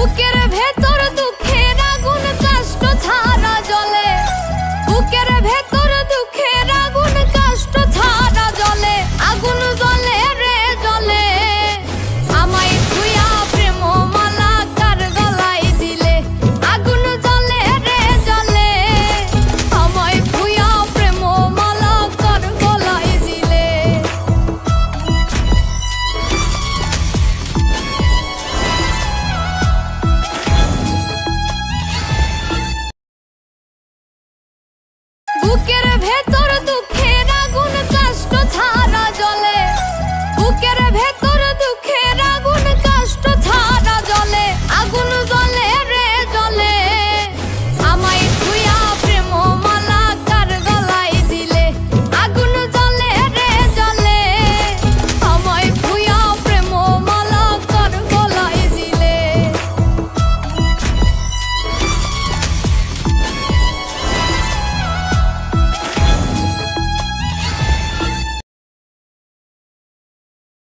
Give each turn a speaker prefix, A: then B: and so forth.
A: বুকের ভেতর দুঃখের আগুন কষ্ট ছাড়া জ্বলে, বুকের ভেতর দুঃখের আগুন কষ্ট ছাড়া জ্বলে, আগুন জ্বলে রে জ্বলে। আমায় ছুঁয়া প্রেম মালা কার গলায় দিলে, আগুন জ্বলে রে জ্বলে। আমায় ছুঁয়া প্রেম মালা কার গলায় দিলে। বুকের ভেতর